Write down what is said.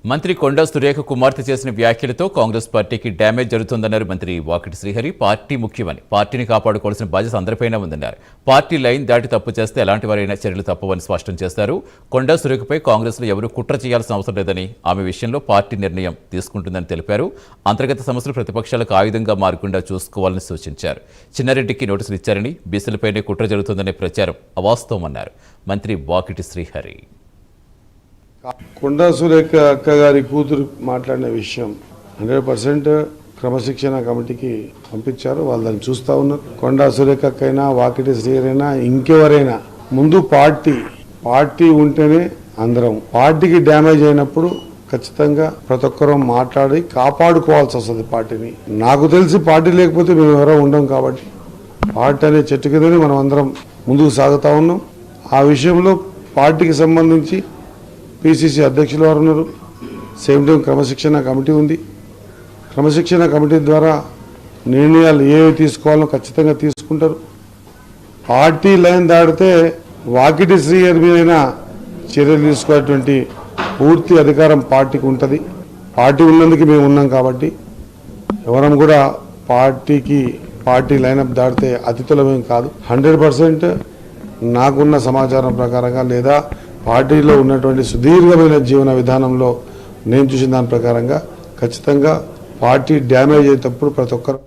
మంత్రి కొండా సురేఖ కుమార్తె చేసిన వ్యాఖ్యలతో కాంగ్రెస్ పార్టీకి డ్యామేజ్ జరుగుతుందన్నారు మంత్రి వాకిటి శ్రీహరి. పార్టీ ముఖ్యమని, పార్టీని కాపాడుకోవాల్సిన బాధ్యత అందరిపైన ఉందన్నారు. పార్టీ లైన్ దాటి తప్పు చేస్తే ఎలాంటి వారైనా చర్యలు తప్పవని స్పష్టం చేశారు. కొండా సురేఖపై కాంగ్రెస్లో ఎవరూ కుట్ర చేయాల్సిన అవసరం లేదని, ఆమె విషయంలో పార్టీ నిర్ణయం తీసుకుంటుందని తెలిపారు. అంతర్గత సమస్యలు ప్రతిపక్షాలకు ఆయుధంగా మారకుండా చూసుకోవాలని సూచించారు. చిన్నారెడ్డికి నోటీసులు ఇచ్చారని, బీసీలపైనే కుట్ర జరుగుతుందనే ప్రచారం అవాస్తవమన్నారు మంత్రి వాకిటి శ్రీహరి. కొండా సురేఖ అక్క గారి కూతురు మాట్లాడిన విషయం 100% క్రమశిక్షణ కమిటీకి పంపించారు. వాళ్ళు దాన్ని చూస్తూ ఉన్నారు. కొండా సురేఖ అక్క అయినా, వాకిటి శ్రీహరైనా, ఇంకెవరైనా ముందు పార్టీ ఉంటేనే అందరం. పార్టీకి డ్యామేజ్ అయినప్పుడు ఖచ్చితంగా ప్రతి ఒక్కరూ మాట్లాడి కాపాడుకోవాల్సి వస్తుంది పార్టీని. నాకు తెలిసి పార్టీ లేకపోతే మేము ఎవరో ఉండం కాబట్టి పార్టీ అనే చెట్టు కిందనే మనం అందరం ముందుకు సాగుతూ ఉన్నాం. ఆ విషయంలో పార్టీకి సంబంధించి పిసిసి అధ్యక్షులు వారు ఉన్నారు. సేమ్ టైం క్రమశిక్షణ కమిటీ ఉంది. క్రమశిక్షణ కమిటీ ద్వారా నిర్ణయాలు ఏవి తీసుకోవాలో ఖచ్చితంగా తీసుకుంటారు. పార్టీ లైన్ దాటితే వాకిటి శ్రీహరి మీదైనా చర్యలు తీసుకునేటువంటి పూర్తి అధికారం పార్టీకి ఉంటుంది. పార్టీ ఉన్నందుకు మేము ఉన్నాం కాబట్టి ఎవరం కూడా పార్టీ లైనప్ దాటితే అతిథులమేం కాదు. 100% నాకున్న సమాచారం ప్రకారంగా లేదా పార్టీలో ఉన్నటువంటి సుదీర్ఘమైన జీవన విధానంలో నేను చూసిన దాని ప్రకారంగా ఖచ్చితంగా పార్టీ డ్యామేజ్ అయ్యేటప్పుడు ప్రతి ఒక్కరు